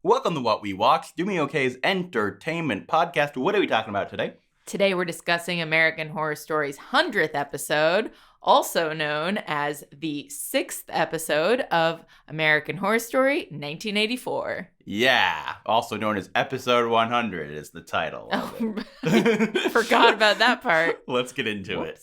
Welcome to What We Watch, Doing OK's entertainment podcast. What are we talking about today? Today we're discussing American Horror Story's 100th episode, also known as the 6th episode of American Horror Story 1984. Yeah, also known as episode 100 is the title of it. Forgot about that part. Let's get into it.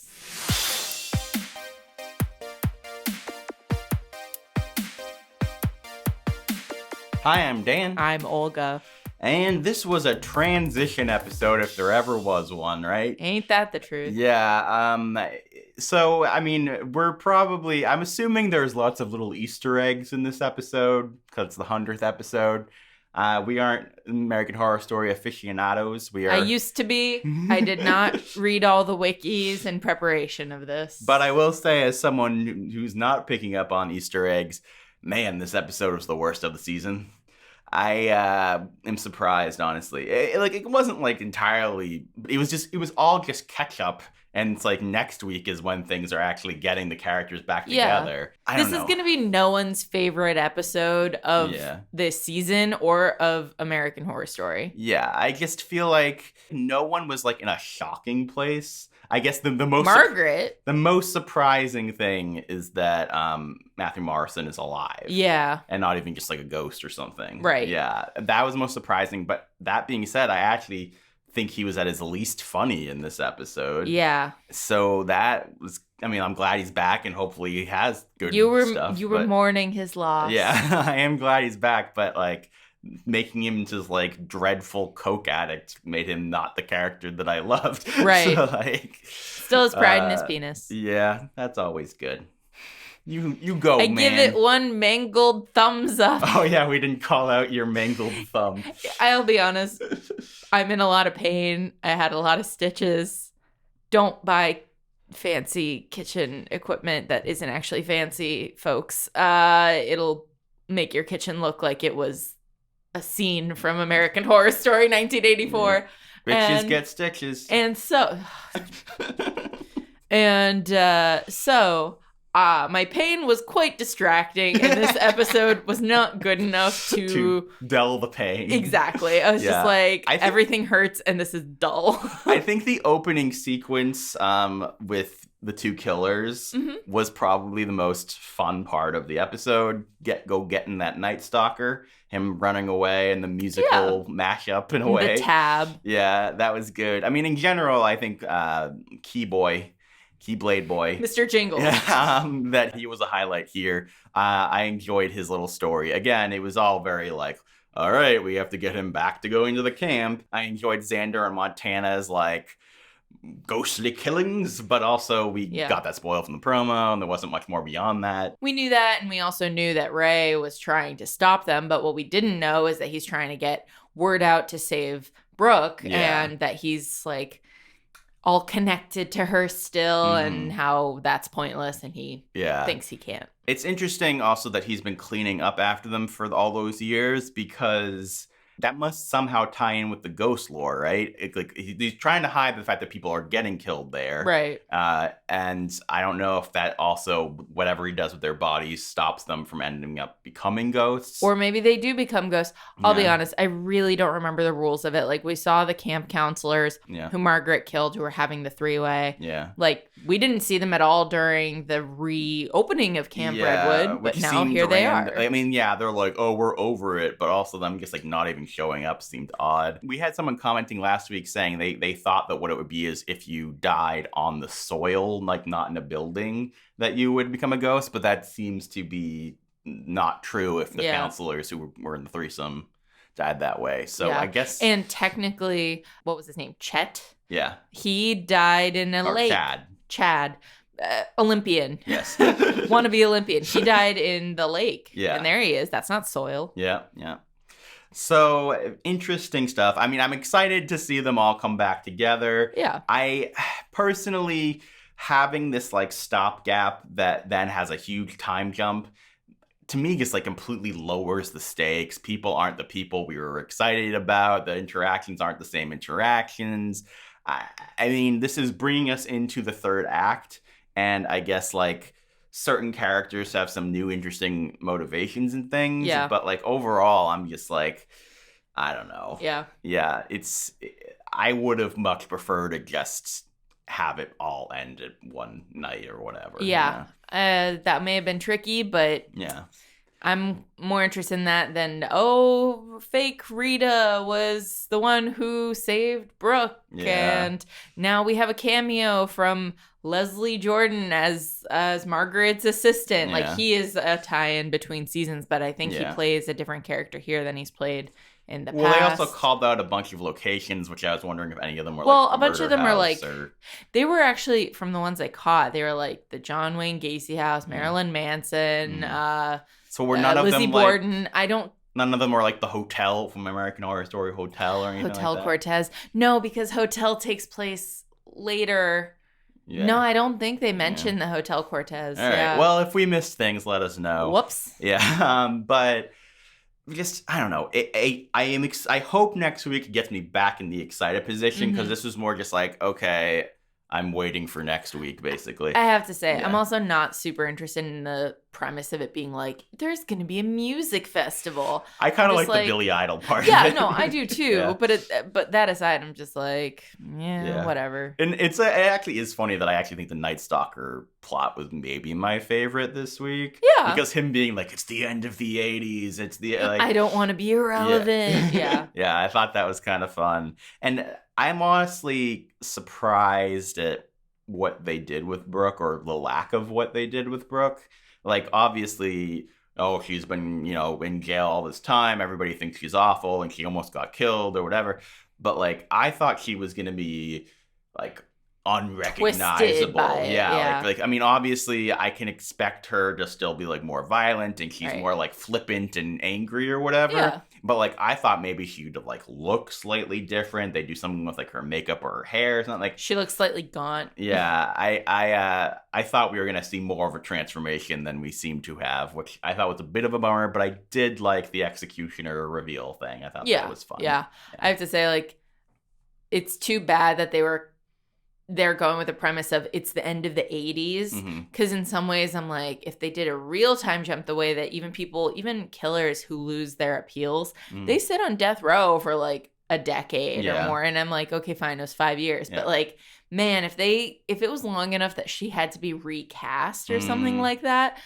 Hi, I'm Dan. I'm Olga. And this was a transition episode if there ever was one, right? Ain't that the truth? Yeah, so, I mean, I'm assuming there's lots of little Easter eggs in this episode, because it's the 100th episode. We aren't American Horror Story aficionados. I used to be. I did not read all the wikis in preparation of this. But I will say, as someone who's not picking up on Easter eggs, man, this episode was the worst of the season. I am surprised, honestly. It wasn't like entirely. It was all just catch up, and it's like next week is when things are actually getting the characters back together. This is going to be no one's favorite episode of this season or of American Horror Story. Yeah, I just feel like no one was like in a shocking place. I guess the most Margaret. The most surprising thing is that Matthew Morrison is alive. Yeah. And not even just like a ghost or something. Right. Yeah. That was most surprising. But that being said, I actually think he was at his least funny in this episode. Yeah. So that was, I mean, I'm glad he's back and hopefully he has good stuff. You were mourning his loss. Yeah, I am glad he's back, but like making him just like dreadful coke addict made him not the character that I loved. Right. So, like, still has pride in his penis. Yeah, that's always good. You go, man. I give it one mangled thumbs up. Oh yeah, we didn't call out your mangled thumb. I'll be honest. I'm in a lot of pain. I had a lot of stitches. Don't buy fancy kitchen equipment that isn't actually fancy, folks. It'll make your kitchen look like it was a scene from American Horror Story 1984. Yeah. Bitches get stitches. And so my pain was quite distracting, and this episode was not good enough to dull the pain. Exactly. I was just like, everything hurts, and this is dull. I think the opening sequence with the two killers was probably the most fun part of the episode. Getting that Night Stalker, him running away, and the musical mashup in a way. The tab. Yeah, that was good. I mean, in general, I think Keyblade Boy. Mr. Jingles. That he was a highlight here. I enjoyed his little story. Again, it was all very like, all right, we have to get him back to going to the camp. I enjoyed Xander and Montana's like ghostly killings, but also we got that spoiled from the promo, and there wasn't much more beyond that. We knew that, and we also knew that Ray was trying to stop them, but what we didn't know is that he's trying to get word out to save Brooke, and that he's like all connected to her still, and how that's pointless, and he thinks he can't. It's interesting also that he's been cleaning up after them for all those years, because that must somehow tie in with the ghost lore, right? He's trying to hide the fact that people are getting killed there. Right. And I don't know if that also, whatever he does with their bodies, stops them from ending up becoming ghosts. Or maybe they do become ghosts. I'll be honest, I really don't remember the rules of it. Like, we saw the camp counselors who Margaret killed, who were having the three-way. Yeah. Like, we didn't see them at all during the reopening of Camp Redwood, but now here they are. I mean, they're like, oh, we're over it, but also them just like not even showing up seemed odd. We had someone commenting last week saying they thought that what it would be is if you died on the soil, like not in a building, that you would become a ghost, but that seems to be not true if the counselors who were in the threesome died that way. So I guess... And technically, what was his name? Chet? Yeah. He died in a lake. Chad. Olympian. Yes. Wannabe Olympian. He died in the lake. Yeah. And there he is. That's not soil. Yeah. So, interesting stuff. I mean, I'm excited to see them all come back together. Yeah. I personally, having this like stopgap that then has a huge time jump, to me just like completely lowers the stakes. People aren't the people we were excited about. The interactions aren't the same interactions. I mean, this is bringing us into the third act. And I guess like certain characters have some new interesting motivations and things. Yeah. But like overall, I'm just like, I don't know. Yeah. Yeah, I would have much preferred to just have it all end at one night or whatever. Yeah. That may have been tricky, but yeah. I'm more interested in that than, fake Rita was the one who saved Brooke. Yeah. And now we have a cameo from Leslie Jordan as Margaret's assistant. Yeah. Like, he is a tie-in between seasons, but I think he Yeah. plays a different character here than he's played in the past. Well, they also called out a bunch of locations, which I was wondering if any of them were Well, like a bunch of them are like, or... they were actually, from the ones I caught, they were like the John Wayne Gacy house, Marilyn Manson, so were none of Lizzie them Borden. Like, none of them were like the hotel from American Horror Story Hotel or anything Hotel like that? Cortez. No, because Hotel takes place later. Yeah. No, I don't think they mentioned the Hotel Cortez. All right. Yeah. Well, if we missed things, let us know. Whoops. Yeah. But just, I don't know. I hope next week gets me back in the excited position, because this was more just like, okay, I'm waiting for next week, basically. I have to say, I'm also not super interested in the premise of it being like, there's going to be a music festival. I kind of like the Billy Idol part. Yeah, of it. no, I do too. Yeah. But that aside, I'm just like, whatever. And it actually is funny that I actually think the Night Stalker plot was maybe my favorite this week. Yeah. Because him being like, it's the end of the 80s. It's the like, I don't want to be irrelevant. Yeah. Yeah, I thought that was kind of fun. And I'm honestly surprised at what they did with Brooke, or the lack of what they did with Brooke. Like, obviously, she's been, in jail all this time. Everybody thinks she's awful and she almost got killed or whatever. But, like, I thought she was going to be, like, unrecognizable. Yeah. Like I mean, obviously I can expect her to still be like more violent, and she's more like flippant and angry or whatever. Yeah. But like, I thought maybe she'd like look slightly different. They do something with like her makeup or her hair or something. Like, she looks slightly gaunt. Yeah. I thought we were gonna see more of a transformation than we seem to have, which I thought was a bit of a bummer, but I did like the executioner reveal thing. I thought that was fun. Yeah. I have to say, like, it's too bad that they're going with the premise of it's the end of the 80s, because in some ways I'm like, if they did a real time jump the way that even killers who lose their appeals, they sit on death row for like a decade or more, and I'm like, okay, fine, it was 5 years, but like, man, if it was long enough that she had to be recast or something like that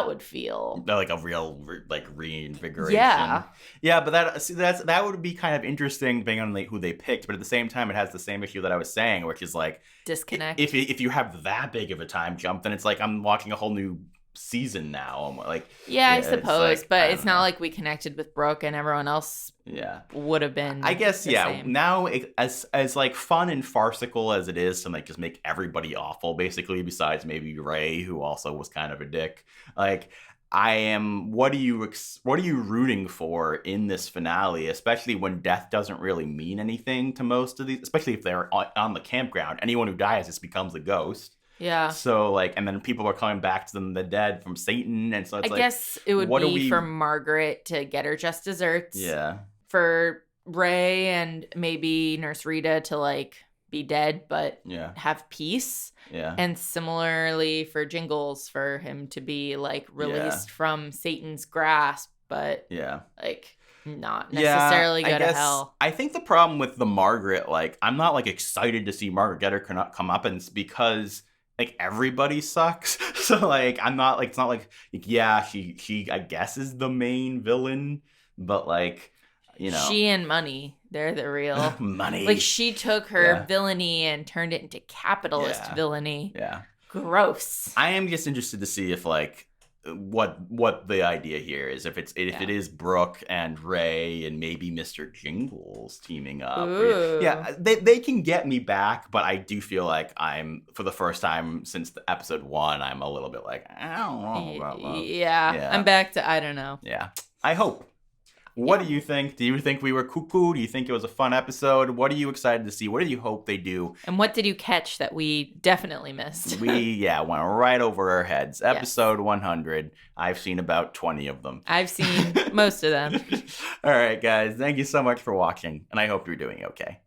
would feel like a real like reinvigoration. Yeah, but that would be kind of interesting depending on like who they picked. But at the same time, it has the same issue that I was saying, which is like disconnect. If you have that big of a time jump, then it's like I'm watching a whole new season now. I'm like, I suppose, like, but it's not like we connected with Brooke and everyone else would have been, I guess, same. Now as like fun and farcical as it is to like just make everybody awful, basically, besides maybe Ray, who also was kind of a dick, like, what are you rooting for in this finale, especially when death doesn't really mean anything to most of these, especially if they're on the campground. Anyone who dies just becomes a ghost. Yeah. So, like, and then people are coming back to them, the dead from Satan, and so it's I guess it would be for Margaret to get her just desserts. Yeah. For Ray and maybe Nurse Rita to, like, be dead, but have peace. Yeah. And similarly for Jingles, for him to be, like, released from Satan's grasp, but, like, not necessarily go to hell. I think the problem with the Margaret, like, I'm not, like, excited to see Margaret get her comeuppance because, like, everybody sucks. So, like, I'm not, like, it's not like she I guess is the main villain, but, like, she and Money, they're the real Money. Like, she took her villainy and turned it into capitalist villainy. Yeah. Gross. I am just interested to see if, like, what the idea here is, if it is Brooke and Ray and maybe Mr. Jingles teaming up. Ooh. They can get me back, but I do feel like I'm, for the first time since the episode 1, I'm a little bit like, I don't know about that. Yeah, I'm back to I don't know. Yeah, I hope. What do you think? Do you think we were cuckoo? Do you think it was a fun episode? What are you excited to see? What do you hope they do? And what did you catch that we definitely missed? We went right over our heads. Episode 100. I've seen about 20 of them. I've seen most of them. All right, guys. Thank you so much for watching, and I hope you're doing okay.